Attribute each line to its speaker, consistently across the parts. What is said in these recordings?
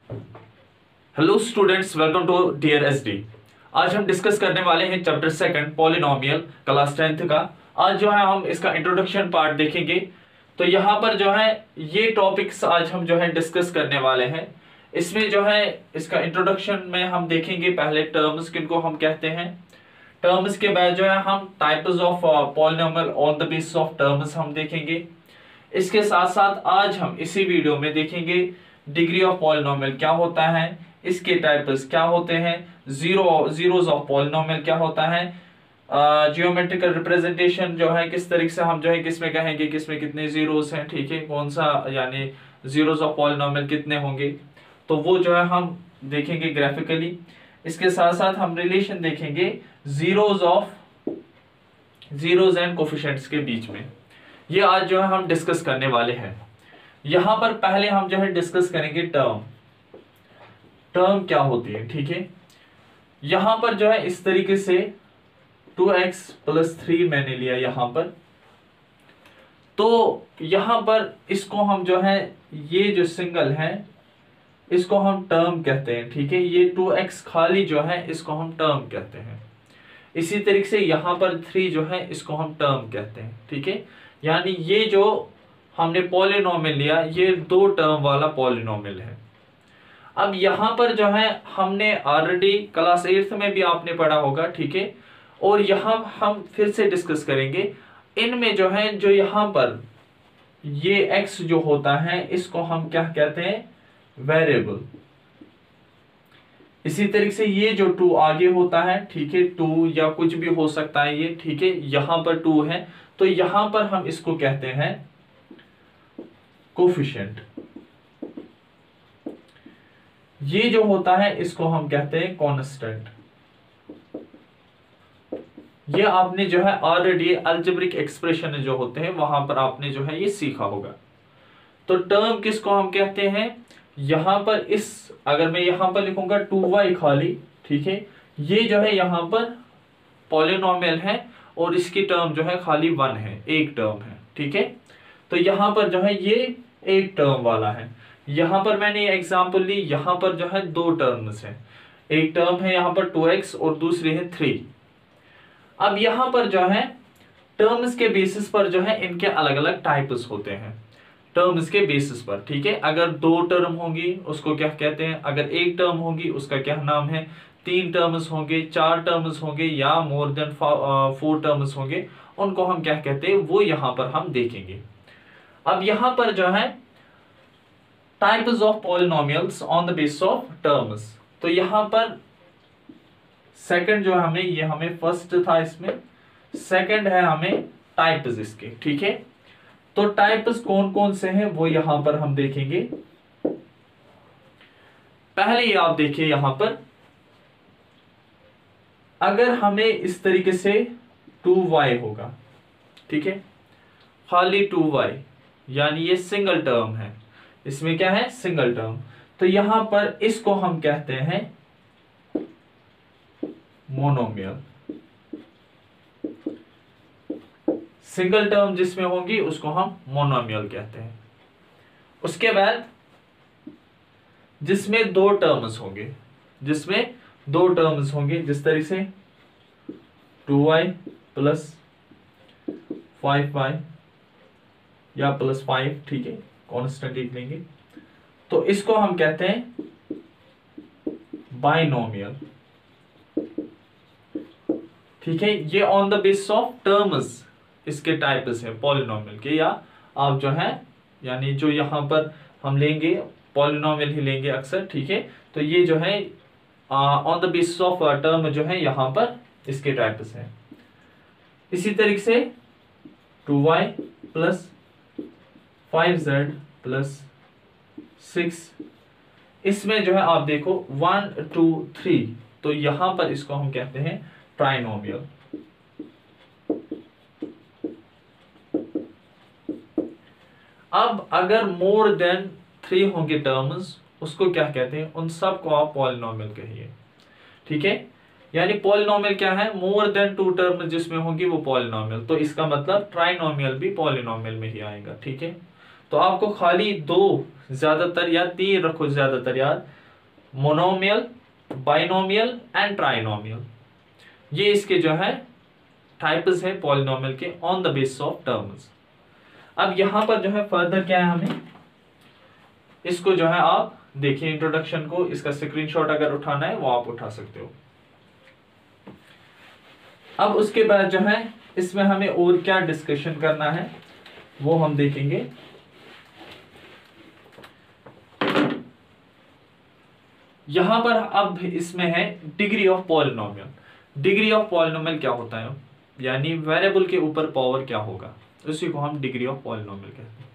Speaker 1: Hello students, welcome to dear SD. आज हम discuss करने वाले हैं chapter second polynomial class 10th का। आज जो है हम इसका इंट्रोडक्शन पार्ट देखेंगे। तो यहाँ पर जो है ये टॉपिक्स आज हम जो है डिस्कस करने वाले हैं। इसमें जो है इसका इंट्रोडक्शन में हम देखेंगे पहले टर्म्स किनको हम कहते हैं। टर्म्स के बाद जो है हम types of polynomial on the basis of terms हम देखेंगे। इसके साथ साथ आज हम इसी वीडियो में देखेंगे डिग्री ऑफ पॉलिनोमियल क्या होता है, इसके टाइप्स क्या होते हैं, जीरोस ऑफ पॉलिनोमियल क्या होता है, जियोमेट्रिकल रिप्रेजेंटेशन जो है किस तरीके से हम जो है किसमें कहेंगे किसमें कितने जीरोस हैं, ठीक है, कौन सा यानी जीरोस ऑफ पॉलिनोमियल कितने होंगे, तो वो जो है हम देखेंगे ग्राफिकली। इसके साथ साथ हम रिलेशन देखेंगे जीरोस एंड कोफिशिएंट्स के बीच में। ये आज जो है हम डिस्कस करने वाले हैं। यहां पर पहले हम जो है डिस्कस करेंगे टर्म क्या होती है, ठीक है। यहां पर जो है इस तरीके से 2x + 3 मैंने लिया यहां पर। तो यहां पर इसको हम जो है ये जो सिंगल है इसको हम टर्म कहते हैं, ठीक है। ये 2x खाली जो है इसको हम टर्म कहते हैं। इसी तरीके से यहां पर 3 जो है इसको हम टर्म कहते हैं, ठीक है। यानी ये जो हमने पॉलिनोमियल लिया ये 2 टर्म वाला पॉलिनोमियल है। अब यहां पर जो है हमने ऑलरेडी क्लास 8th में भी आपने पढ़ा होगा, ठीक है। और यहां हम फिर से डिस्कस करेंगे। इनमें जो है जो यहां पर ये x जो होता है इसको हम क्या कहते हैं, वेरिएबल। इसी तरीके से ये जो 2 आगे होता है, ठीक है, 2 या कुछ भी हो सकता है ये, ठीक है। यहां पर 2 है तो यहां पर हम इसको कहते हैं कोफिशिएंट। ये जो होता है इसको हम कहते हैं कांस्टेंट। ये आपने जो है ऑलरेडी अलजेब्रिक एक्सप्रेशन जो होते हैं वहां पर आपने जो है ये सीखा होगा। तो टर्म किसको हम कहते हैं, यहां पर इस अगर मैं यहां पर लिखूंगा 2y खाली, ठीक है, ये जो है यहां पर पॉलिनोमियल है और इसकी टर्म जो है खाली 1 है, एक टर्म है, ठीक है। तो यहां पर जो है ये एक टर्म वाला है। यहां पर मैंने एग्जांपल ली, यहां पर जो है 2 टर्म्स हैं। एक टर्म है यहां पर 2x और दूसरी है 3। अब यहां पर जो है टर्म्स के बेसिस पर जो है इनके अलग अलग टाइप्स होते हैं, टर्म्स के बेसिस पर, ठीक है। अगर 2 टर्म होंगी उसको क्या कहते हैं, अगर एक टर्म होगी उसका क्या नाम है, 3 टर्म्स होंगे, 4 टर्म्स होंगे या मोर देन 4 टर्म्स होंगे, उनको हम क्या कहते हैं वो यहां पर हम देखेंगे। अब यहां पर जो है types of polynomials on the basis of terms. तो यहां पर सेकंड जो हमें ये हमें फर्स्ट था, इसमें सेकंड है हमें टाइप्स इसके, ठीक है। तो टाइप्स कौन कौन से हैं वो यहां पर हम देखेंगे। पहले ये आप देखिए यहां पर अगर हमें इस तरीके से 2y होगा, ठीक है, खाली 2y यानी ये सिंगल टर्म है, इसमें क्या है सिंगल टर्म। तो यहां पर इसको हम कहते हैं मोनोमियल। सिंगल टर्म जिसमें होगी उसको हम मोनोमियल कहते हैं। उसके बाद जिसमें 2 टर्म्स होंगे, जिस तरीके से 2y + 5y या +5, ठीक है, कांस्टेंट एक लेंगे, तो इसको हम कहते हैं बाइनोमियल, ठीक है। ये on the basis of terms इसके टाइप्स है पॉलिनोमियल के, या आप जो है यानी जो यहां पर हम लेंगे पॉलिनोमियल ही लेंगे अक्सर, ठीक है। तो ये जो है on the basis of term जो है यहां पर इसके टाइप्स हैं। इसी तरीके से 2y + 5z + 6, इसमें जो है आप देखो 1 2 3, तो यहां पर इसको हम कहते हैं ट्राइनोमियल। अब अगर मोर देन 3 होंगे टर्म्स उसको क्या कहते हैं, उन सब को आप पॉलिनोमियल कहिए, ठीक है। यानी पॉलिनोमियल क्या है, मोर देन 2 टर्म जिसमें होंगी वो पॉलिनोमियल। तो इसका मतलब ट्राइनोमियल भी पॉलिनोमियल में ही आएगा, ठीक है। तो आपको खाली 2 ज्यादातर या 3 रखो ज्यादातर यार, मोनोमियल, बाइनोमियल एंड ट्राइनोमियल। ये इसके जो है टाइप्स है पॉलिनोमियल के on the basis of terms. अब यहां पर जो है फर्दर क्या है, हमें इसको जो है आप देखिए इंट्रोडक्शन को, इसका स्क्रीनशॉट अगर उठाना है वो आप उठा सकते हो। अब उसके बाद जो है इसमें हमें और क्या डिस्कशन करना है वो हम देखेंगे। यहां पर अब इसमें है degree of polynomial. Degree of polynomial क्या होता है, यानी वेरिएबल के ऊपर पावर क्या होगा, उसी को हम डिग्री ऑफ पॉलिनोमियल कहते हैं।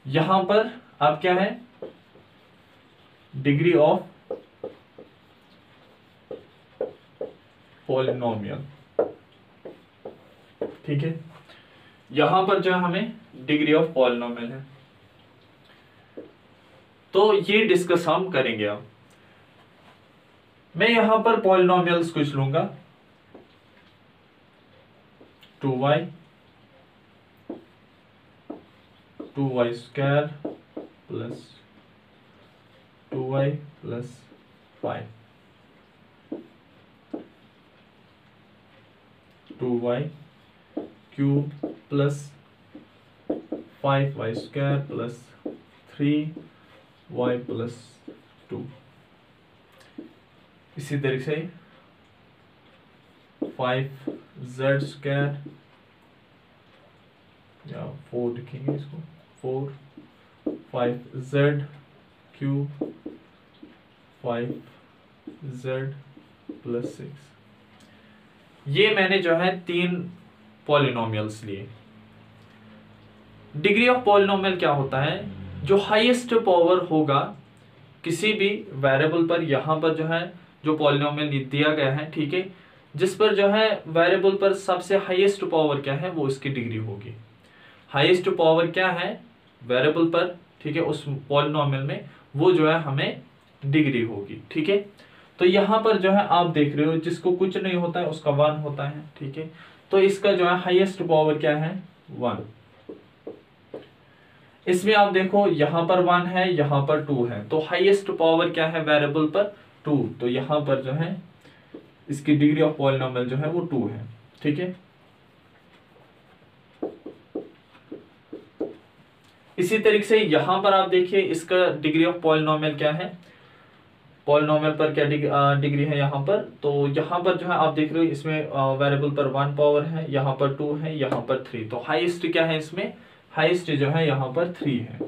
Speaker 1: यहां पर अब क्या है, डिग्री ऑफ पॉलिनोमियल, ठीक है। यहां पर जो है हमें डिग्री ऑफ पॉलिनोमियल है, तो ये डिस्कस हम करेंगे। अब मैं यहां पर पॉलिनोमियल्स कुछ लूंगा, 2y 2y² plus 2y plus 5, 2y cube plus 5y² plus 3y plus 2। इसी तरीके से 5z² या 4 लिखेंगे इसको, 4 5z क्यूब 5z प्लस 6। ये मैंने जो है 3 पॉलिनोमियल्स लिए। डिग्री ऑफ पॉलिनोमियल क्या होता है, जो हाईएस्ट पावर होगा किसी भी वेरिएबल पर, यहां पर जो है जो पॉलिनोमियल दिया गया है, ठीक है, जिस पर जो है वेरिएबल पर सबसे हाईएस्ट पावर क्या है वो इसकी डिग्री होगी। हाईएस्ट पावर क्या है वेरिएबल पर, ठीक है, उस पॉलिनोमियल में वो जो है हमें डिग्री होगी, ठीक है। तो यहां पर जो है आप देख रहे हो जिसको कुछ नहीं होता है उसका 1 होता है, ठीक है। तो इसका जो है हाईएस्ट पावर क्या है 1। इसमें आप देखो यहां पर 1 है, यहां पर 2 है, तो हाईएस्ट पावर क्या है वेरिएबल पर 2, तो यहां पर जो है इसकी डिग्री ऑफ पॉलिनोमियल जो है वो 2 है, ठीक है। इसी तरीके से यहां पर आप देखिए इसका डिग्री ऑफ पॉलिनोमियल क्या है, पॉलिनोमियल पर क्या डिग्री है यहां पर, तो यहां पर जो है आप देख रहे हो इसमें वेरिएबल पर 1 पावर है, यहां पर 2 है, यहां पर 3, तो हाईएस्ट क्या है इसमें, हाईएस्ट जो है यहां पर 3 है।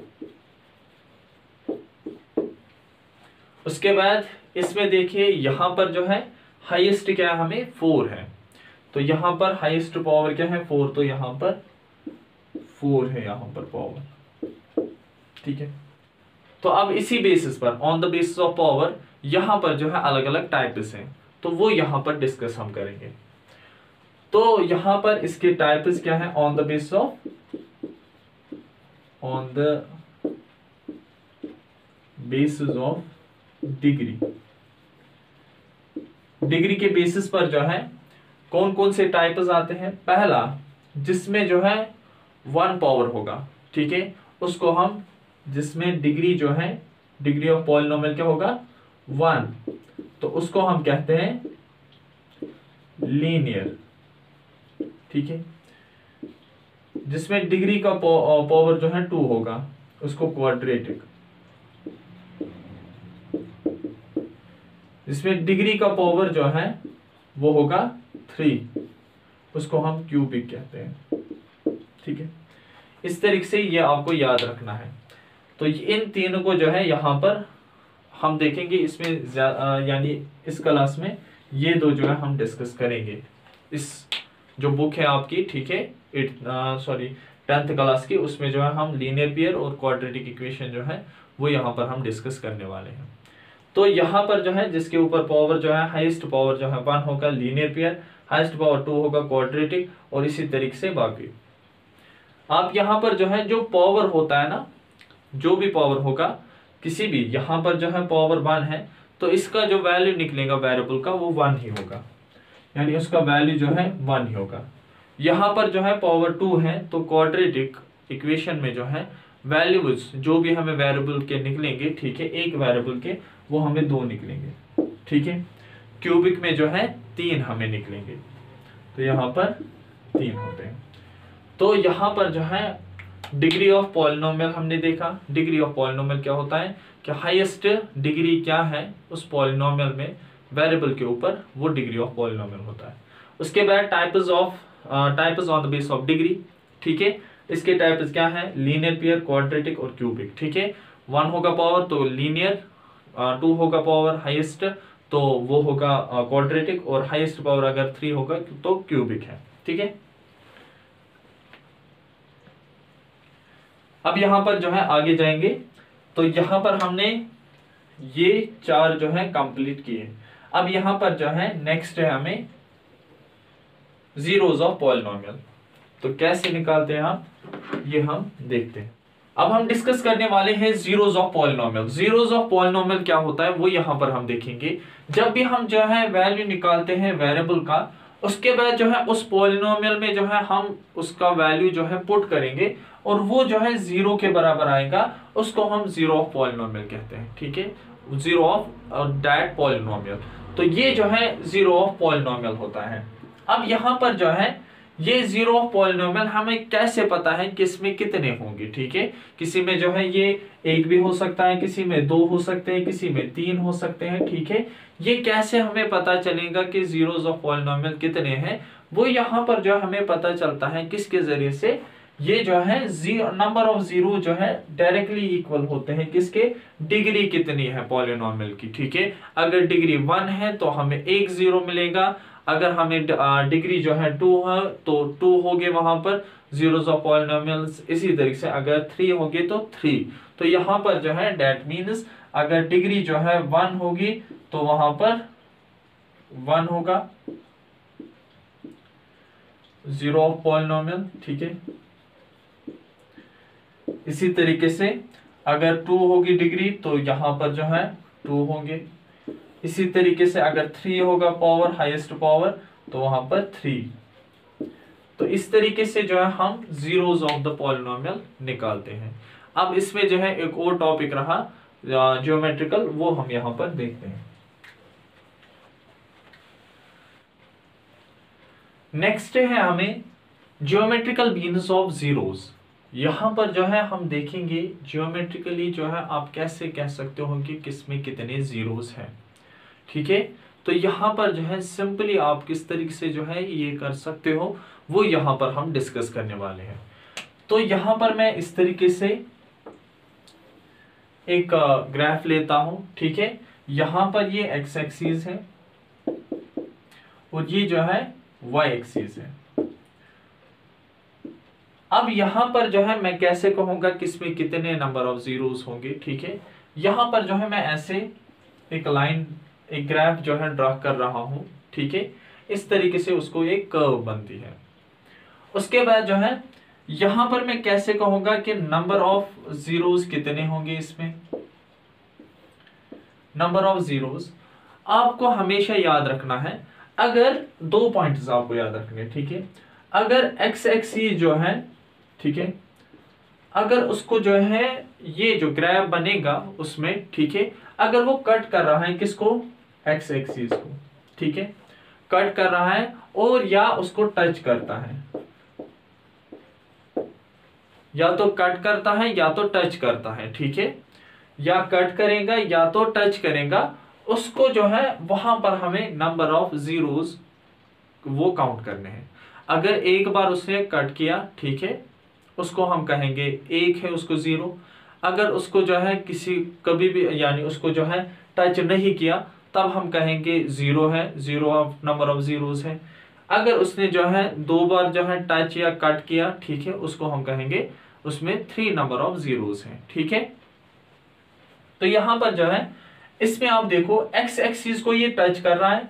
Speaker 1: उसके बाद इसमें देखिए यहां पर जो है हाईएस्ट क्या है हमें 4 है, तो यहां पर हाईएस्ट पावर क्या है 4, तो यहां पर 4 है यहां पर पावर, ठीक है। तो अब इसी बेसिस पर on the basis of power यहां पर जो है अलग अलग टाइप्स हैं, तो वो यहां पर डिस्कस हम करेंगे। तो यहां पर इसके टाइप्स क्या है, on the basis of, on the basis of degree. Degree के बेसिस पर जो है कौन कौन से टाइप्स आते हैं, पहला जिसमें जो है 1 पावर होगा, ठीक है, उसको हम, जिसमें डिग्री जो है डिग्री ऑफ पॉलिनोमियल क्या होगा 1, तो उसको हम कहते हैं लीनियर, ठीक है। जिसमें डिग्री का पावर जो है 2 होगा उसको क्वाड्रेटिक, जिसमें डिग्री का पावर जो है वो होगा 3, उसको हम क्यूबिक कहते हैं, ठीक है। इस तरीके से ये आपको याद रखना है। तो इन तीनों को जो है यहां पर हम देखेंगे, इसमें यानी इस क्लास में ये 2 जो है हम डिस्कस करेंगे। इस जो बुक है आपकी, ठीक है, 10th क्लास की, उसमें जो है हम लीनियर पेयर और क्वाड्रेटिक इक्वेशन जो है वो यहाँ पर हम डिस्कस करने वाले हैं। तो यहाँ पर जो है जिसके ऊपर पावर जो है हाईएस्ट पावर जो है 1 होगा लीनियर पेयर, हाईएस्ट पावर 2 होगा क्वाड्रेटिक, और इसी तरीके से बाकी। आप यहाँ पर जो है जो पावर होता है ना, जो भी पावर होगा किसी भी, यहाँ पर जो है पावर 1 है, तो इसका जो वैल्यू निकलेगा वेरिएबल का वो 1 ही होगा, यानी उसका वैल्यू जो है 1 ही होगा। यहाँ पर जो है पावर 2 है, तो क्वाड्रेटिक इक्वेशन में जो है वैल्यूज जो भी हमें वेरिएबल के निकलेंगे, ठीक है, एक वेरिएबल के वो हमें 2 निकलेंगे, ठीक है। क्यूबिक में जो है 3 हमें निकलेंगे, तो यहाँ पर 3 होते हैं। तो यहाँ पर जो है डिग्री ऑफ पॉलिनोमियल हमने देखा। डिग्री ऑफ पॉलिनोमियल क्या होता है कि हाईएस्ट डिग्री क्या है उस पॉलिनोमियल में वेरिएबल के ऊपर, वो डिग्री ऑफ पॉलिनोमियल होता है। उसके बाद types on the base of degree, ठीक है। इसके टाइप्स क्या है, लीनियर, पेयर, क्वाड्रेटिक और क्यूबिक, ठीक है। 1 होगा पावर तो लीनियर, 2 होगा पावर हाईएस्ट तो वो होगा क्वाड्रेटिक, और हाईएस्ट पावर अगर 3 होगा तो क्यूबिक है, ठीक है। अब यहां पर जो है आगे जाएंगे, तो यहां पर हमने ये 4 जो है कंप्लीट किए। अब यहां पर जो है नेक्स्ट है हमें जीरोस ऑफ पॉलिनोमियल। तो कैसे निकालते हैं आप, ये हम देखते हैं। अब हम डिस्कस करने वाले हैं zeros of polynomial. Zeros of polynomial क्या होता है वो यहां पर हम देखेंगे। जब भी हम जो है वैल्यू निकालते हैं वेरिएबल का, उसके बाद जो है उस पॉलिनोमियल में जो है हम उसका वैल्यू जो है पुट करेंगे और वो जो है 0 के बराबर आएगा, उसको हम जीरो ऑफ पॉलिनोमियल कहते हैं, ठीक है। जीरो ऑफ दैट पॉलिनोमियल, तो ये जो है जीरो ऑफ पॉलिनोमियल होता है। अब यहां पर जो है ये जीरो ऑफ पॉलिनोमियल हमें कैसे पता है कि इसमें कितने होंगे, ठीक है। किसी में जो है ये 1 भी हो सकता है, किसी में 2 हो सकते हैं, किसी में 3 हो सकते हैं, ठीक है। ये कैसे हमें पता चलेगा कि जीरोस ऑफ पॉलिनोमियल कितने हैं, वो यहाँ पर जो हमें पता चलता है किसके जरिए से, ये जो है नंबर ऑफ जीरो जो है डायरेक्टली इक्वल होते हैं किसके, डिग्री कितनी है पॉलिनोमियल की, ठीक है। अगर डिग्री 1 है तो हमें 1 0 मिलेगा, अगर हमें डिग्री जो है 2 है तो 2 होंगे वहां पर जीरोस ऑफ पॉलिनोमियल्स। इसी तरीके से अगर 3 होंगे तो 3। तो यहाँ पर जो है दैट मीन्स अगर डिग्री जो है 1 होगी तो वहां पर 1 होगा जीरो ऑफ पॉलिनोमियल, ठीक है। इसी तरीके से अगर 2 होगी डिग्री तो यहां पर जो है 2 होंगे। इसी तरीके से अगर 3 होगा पावर, हाईएस्ट पावर, तो वहां पर 3। तो इस तरीके से जो है हम जीरोस ऑफ द पॉलिनोमियल निकालते हैं। अब इसमें जो है एक और टॉपिक रहा ज्योमेट्रिकल, वो हम यहां पर देखते हैं। नेक्स्ट है हमें ज्योमेट्रिकल मीन्स ऑफ जीरोस। यहां पर जो है हम देखेंगे ज्योमेट्रिकली जो है आप कैसे कह सकते हो कि किसमें कितने जीरोस हैं, ठीक है। तो यहां पर जो है सिंपली आप किस तरीके से जो है ये कर सकते हो वो यहां पर हम डिस्कस करने वाले हैं। तो यहां पर मैं इस तरीके से एक ग्राफ लेता हूं, ठीक है। यहां पर ये एक्स एक्सिस है और ये जो है वाई एक्सिस है। अब यहां पर जो है मैं कैसे कहूंगा किसमें कितने नंबर ऑफ जीरोस होंगे, ठीक है। यहां पर जो है मैं ऐसे एक लाइन, एक ग्राफ जो है ड्रा कर रहा हूं, ठीक है। इस तरीके से उसको एक कर्व बनती है। उसके बाद जो है यहां पर मैं कैसे कहूंगा कि नंबर ऑफ जीरोस कितने होंगे इसमें। नंबर ऑफ जीरोस आपको हमेशा याद रखना है, अगर 2 पॉइंट्स आपको याद रखने, ठीक है। अगर एक्स एक्सिस जो है, ठीक है, अगर उसको जो है ये जो ग्राफ बनेगा उसमें, ठीक है, अगर वो कट कर रहा है किसको, एक्स एक्सिस को, ठीक है, कट कर रहा है और या उसको टच करता है, या तो कट करता है या तो टच करता है, ठीक है, या कट करेगा या तो टच करेगा, उसको जो है वहां पर हमें नंबर ऑफ जीरोस वो काउंट करने हैं। अगर एक बार उसने कट किया, ठीक है, उसको हम कहेंगे 1 है, उसको 0। अगर उसको जो है किसी कभी भी यानी उसको जो है टच नहीं किया तब हम कहेंगे 0 है, 0 नंबर ऑफ जीरोस है। अगर उसने जो है 2 बार जो है टच या कट किया, ठीक है, उसको हम कहेंगे उसमें 3 नंबर ऑफ जीरोस है, ठीक है। तो यहां पर जो है इसमें आप देखो एक्स एक्सिस को ये टच कर रहा है,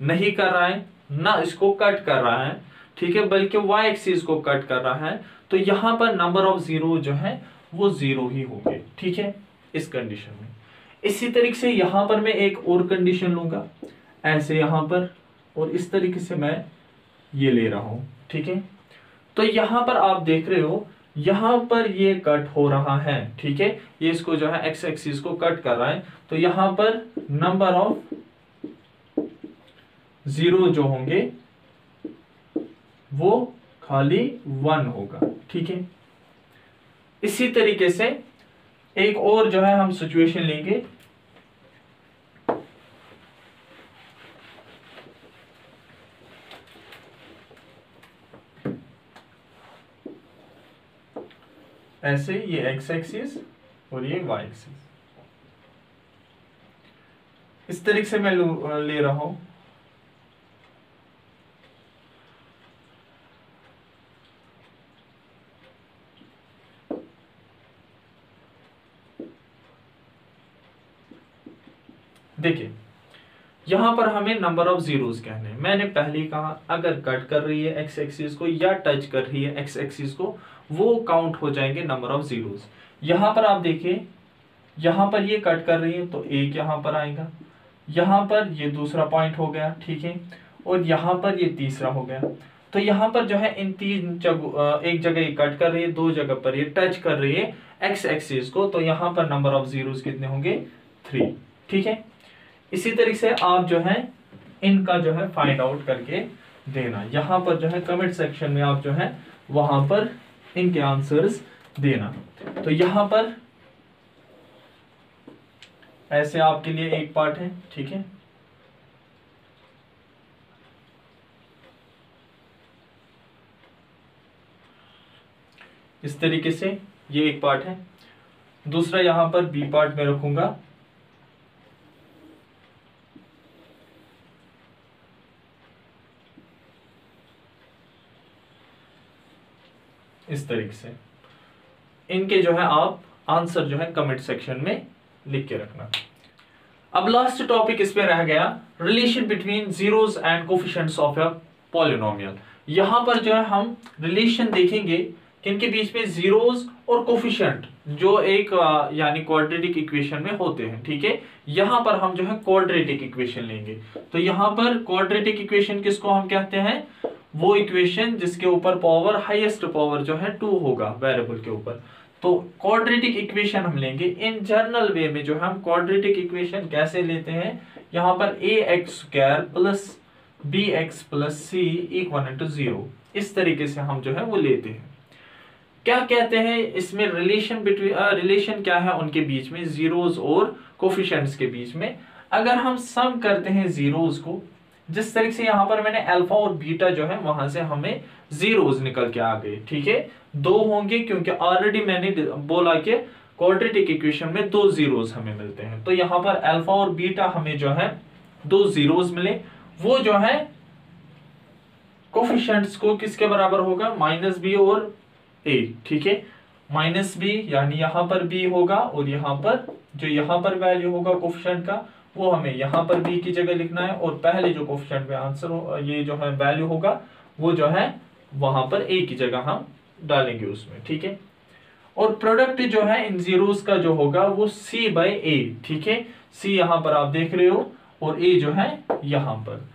Speaker 1: नहीं कर रहा है, ना इसको कट कर रहा है, ठीक है, बल्कि वाई एक्सिस को कट कर रहा है। तो यहां पर नंबर ऑफ जीरो जो है वो 0 ही होंगे, ठीक है, इस कंडीशन में। इसी तरीके से यहां पर मैं एक और कंडीशन लूंगा, ऐसे यहां पर, और इस तरीके से मैं ये ले रहा हूं, ठीक है। तो यहां पर आप देख रहे हो यहां पर ये कट हो रहा है, ठीक है, ये इसको जो है एक्स एक्सिस को कट कर रहा है, तो यहां पर नंबर ऑफ जीरो जो होंगे वो खाली 1 होगा, ठीक है। इसी तरीके से एक और जो है हम सिचुएशन लेंगे, ऐसे ये एक्स एक्सिस और ये वाई एक्सिस, इस तरीके से मैं ले रहा हूं। देखिए यहां पर हमें नंबर ऑफ जीरोस कहने हैं। मैंने पहले ही कहा अगर कट कर रही है एक्स एक्सिस को या टच कर रही है एक्स एक्सिस को, वो काउंट हो जाएंगे नंबर ऑफ जीरोस। यहां पर आप देखिए, यहां पर ये कट कर रही है तो एक यहां पर आएगा, यहां पर ये दूसरा पॉइंट हो गया, ठीक है, और यहां पर ये तीसरा हो गया। तो यहां पर जो है इन तीन जगह, एक जगह ये कट कर रही है, दो जगह पर ये टच कर रही है एक्स एक्सिस को, तो यहां पर नंबर ऑफ जीरोस कितने होंगे 3, ठीक है। इसी तरीके से आप जो है इनका जो है फाइंड आउट करके देना, यहां पर जो है कमेंट सेक्शन में आप जो है वहां पर इनके आंसर्स देना। तो यहां पर ऐसे आपके लिए एक पार्ट है, ठीक है, इस तरीके से ये एक पार्ट है। दूसरा यहां पर बी पार्ट में रखूंगा, इस तरीके से। इनके जो है आप आंसर जो है कमेंट सेक्शन में लिख के रखना। अब लास्ट टॉपिक इसमें रह गया relation between zeros and coefficients of a polynomial. यहां पर जो है हम रिलेशन देखेंगे कि इनके बीच में जीरोस और कोफिशिएंट जो एक यानी क्वाड्रेटिक इक्वेशन में होते हैं, ठीक है। यहां पर हम जो है क्वाड्रेटिक इक्वेशन लेंगे। तो यहां पर क्वाड्रेटिक इक्वेशन किसको हम कहते हैं, वो इक्वेशन जिसके ऊपर पावर हाईएस्ट पावर जो है 2 होगा वेरिएबल के ऊपर। तो क्वाड्रेटिक इक्वेशन हम लेंगे इन जनरल वे में। जो हम क्वाड्रेटिक इक्वेशन कैसे लेते हैं, यहां पर ax² plus bx plus c equal to 0, इस तरीके से हम जो है वो लेते हैं। क्या कहते हैं इसमें रिलेशन बिटवीन, रिलेशन क्या है उनके बीच में, जीरोस और कोफिशिएंट्स के बीच में। अगर हम सम करते हैं जीरोस को, जिस तरीके से यहां पर मैंने अल्फा और बीटा जो है वहां से हमें जीरोस निकल के आ गए, ठीक है, 2 होंगे क्योंकि ऑलरेडी मैंने बोला कि क्वाड्रेटिक इक्वेशन में 2 जीरोस हमें मिलते हैं। तो यहां पर अल्फा और बीटा हमें जो है 2 जीरोस मिले, वो जो है कोफिशिएंट्स को किसके बराबर होगा, -b और a, ठीक है, -b यानी यहां पर b होगा और यहां पर जो यहां पर वैल्यू होगा कोफिशिएंट का वो हमें यहां पर b की जगह लिखना है, और पहले जो कोफिशिएंट में आंसर ये जो है वैल्यू होगा वो जो है वहां पर a की जगह हम डालेंगे उसमें, ठीक है। और प्रोडक्ट जो है इन जीरोस का जो होगा वो c/a, ठीक है, c यहां पर आप देख रहे हो और a जो है यहां पर।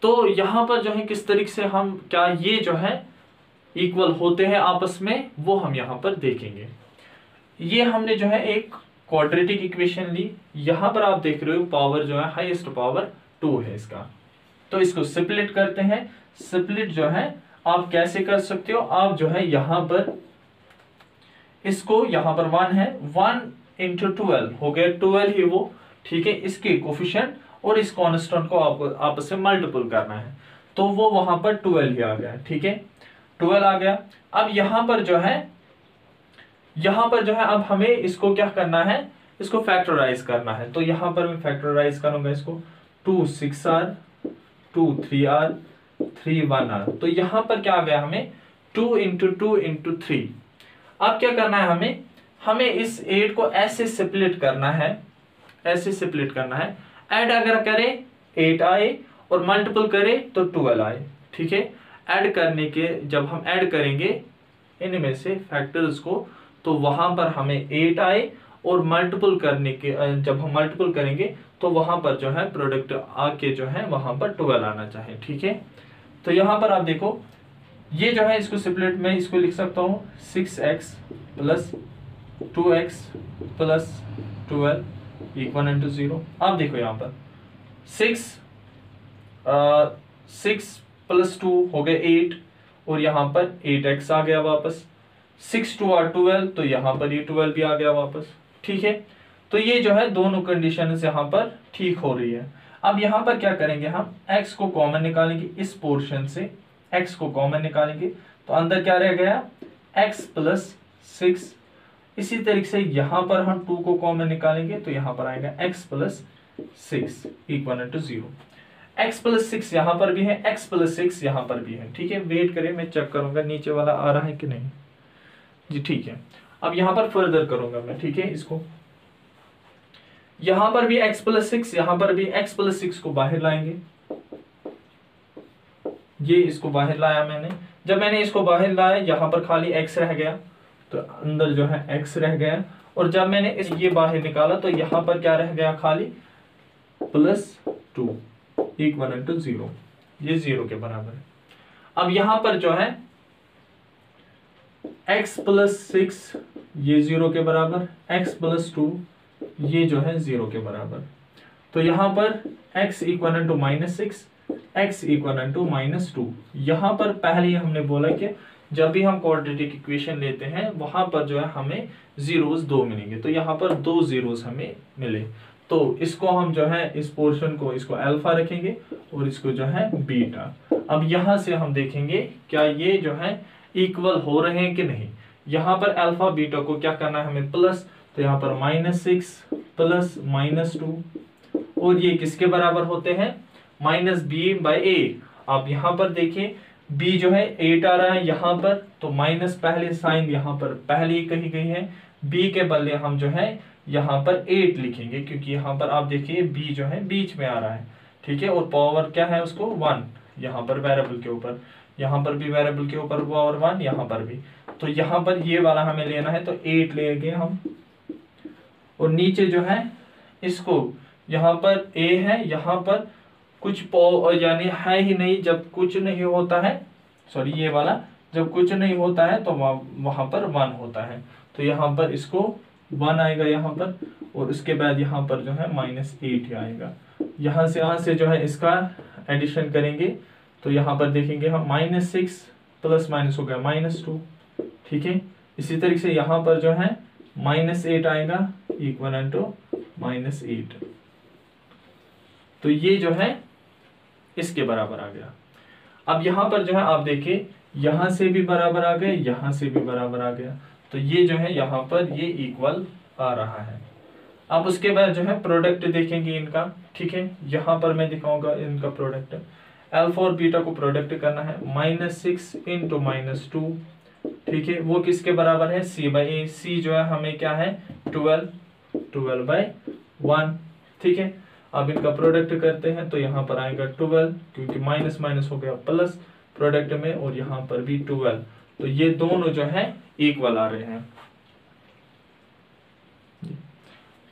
Speaker 1: तो यहां पर जो है किस तरीके से हम क्या ये जो है इक्वल होते हैं आपस में, वो हम यहां पर देखेंगे। ये हमने जो है एक क्वाड्रेटिक इक्वेशन ली, यहां पर आप देख रहे हो पावर जो है हाईएस्ट पावर 2 है इसका। तो इसको स्प्लिट करते हैं। स्प्लिट जो है आप कैसे कर सकते हो, आप जो है यहां पर इसको, यहां पर 1 है, 1 × 12 हो गया 12 ही वो, ठीक है। इसके कोफिशिएंट और इस कांस्टेंट को आपको आपस में मल्टीपल करना है, तो वो वहां पर 12 ही आ गया, ठीक है, 12 आ गया। अब यहां पर जो है अब हमें इसको क्या करना है, इसको फैक्टराइज करना है। तो यहां पर मैं फैक्टराइज करूंगा इसको, 2 6r 2 3r 3 1r। तो यहां पर क्या आ गया हमें 2 × 2 × 3। अब क्या करना है हमें इस 8 को ऐसे स्प्लिट करना है, ऐसे स्प्लिट करना है। ऐड अगर करें 8 आए और मल्टीपल करें तो 12 आए, ठीक है। ऐड करने के जब हम ऐड करेंगे इनमें से फैक्टर्स को, तो वहां पर हमें 8 आए और मल्टीपल करने के जब हम मल्टीपल करेंगे तो वहां पर जो है प्रोडक्ट आके जो है वहां पर 12 आना चाहिए, ठीक है। तो यहां पर आप देखो ये जो है इसको सिपलेट में इसको लिख सकता हूँ 6x plus 2x plus 12 equal to 0। आप देखो यहाँ पर 6 प्लस 2 हो गए 8 और यहाँ पर 8x आ गया वापस, 6 2 और 12 तो यहाँ पर ये 12 भी आ गया वापस। ठीक है, तो ये जो है दोनों कंडीशन यहाँ पर ठीक हो रही है। अब यहाँ पर क्या करेंगे, हम x को कॉमन निकालेंगे, इस पोर्शन से x को कॉमन निकालेंगे तो अंदर क्या रह गया x प्लस 6। इसी तरीके से यहाँ पर हम 2 को कॉमन निकालेंगे तो यहाँ पर आएगा x plus 6 equal to 0। x plus 6 यहाँ पर भी है, x प्लस 6 यहाँ पर भी है। ठीक है, वेट करें, मैं चेक करूंगा नीचे वाला आ रहा है कि नहीं जी। ठीक है, अब यहाँ पर फर्दर करूंगा मैं। ठीक है, इसको यहां पर भी x प्लस 6, यहां पर भी x प्लस 6 को बाहर लाएंगे। ये इसको बाहर लाया मैंने, जब मैंने इसको बाहर लाया यहाँ पर खाली x रह गया तो अंदर जो है x रह गया, और जब मैंने ये बाहर निकाला तो यहाँ पर क्या रह गया खाली प्लस 2 इक्वल टू 0। ये 0 के बराबर है। अब यहाँ पर जो है x प्लस 6 ये 0 के बराबर, x प्लस 2 ये जो है 0 के बराबर। तो यहाँ पर x equal to -6, x equal to -2। यहाँ पर पहले ही हमने बोला कि जब भी हम क्वाड्रेटिक इक्वेशन लेते हैं वहां पर जो है हमें जीरोस 2 मिलेंगे, तो यहाँ पर 2 जीरोस हमें मिले। तो इसको हम जो है इस पोर्शन को इसको अल्फा रखेंगे और इसको जो है बीटा। अब यहाँ से हम देखेंगे क्या ये जो है इक्वल हो रहे हैं कि नहीं। यहाँ पर अल्फा बीटा को क्या करना है हमें प्लस, तो यहाँ पर -6 प्लस -2 और ये किसके बराबर होते हैं -b/a। आप यहाँ पर देखिए b जो है 8 आ रहा है यहाँ पर, तो माइनस पहले साइन यहाँ पर पहले ही कही गई है, b के बदले हम जो है यहाँ पर 8 लिखेंगे क्योंकि यहाँ पर आप देखिए b जो है बीच में आ रहा है। ठीक है, और पावर क्या है उसको 1 यहाँ पर वेरिएबल के ऊपर, यहाँ पर भी वेरिएबल के ऊपर पावर 1 यहाँ पर भी, तो यहाँ पर ये वाला हमें लेना है तो 8 लेंगे हम। और नीचे जो है इसको यहाँ पर a है, यहाँ पर कुछ यानी है ही नहीं, जब कुछ नहीं होता है, सॉरी ये वाला जब कुछ नहीं होता है तो वहां पर 1 होता है, तो यहाँ पर इसको 1 आएगा यहाँ पर, और उसके बाद यहाँ पर जो है -8 ही आएगा। यहाँ से जो है इसका एडिशन करेंगे तो यहाँ पर देखेंगे हम -6 प्लस माइनस हो गया -2। ठीक है, इसी तरीके से यहाँ पर जो है -8 आएगा इक्वल टू -8। तो ये जो है इसके बराबर आ गया। अब यहाँ पर जो है आप देखिए यहाँ से भी बराबर आ गए, यहाँ से भी बराबर आ गया, तो ये जो है यहाँ पर ये इक्वल आ रहा है। अब उसके बाद जो है प्रोडक्ट देखेंगे इनका। ठीक है, यहाँ पर मैं दिखाऊंगा इनका प्रोडक्ट। अल्फा और बीटा को प्रोडक्ट करना है, -6 इंटू -2। ठीक है, वो किसके बराबर है c/a। c जो है हमें क्या है 12/1। ठीक है, अब इनका प्रोडक्ट करते हैं तो यहाँ पर आएगा 12 क्योंकि माइनस माइनस हो गया प्लस प्रोडक्ट में, और यहाँ पर भी 12, तो ये दोनों जो है इक्वल आ रहे हैं।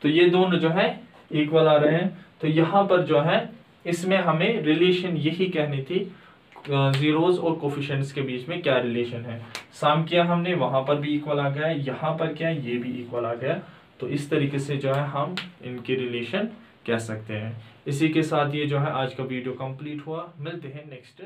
Speaker 1: तो ये दोनों जो है इक्वल आ रहे हैं। तो यहाँ पर जो है इसमें हमें रिलेशन यही कहनी थी, जीरोस और कोफिशिएंट्स के बीच में क्या रिलेशन है। सम किया हमने, वहां पर भी इक्वल आ गया, यहाँ पर क्या ये भी इक्वल आ गया। तो इस तरीके से जो है हम इनकी रिलेशन कह सकते हैं। इसी के साथ ये जो है आज का वीडियो कंप्लीट हुआ। मिलते हैं नेक्स्ट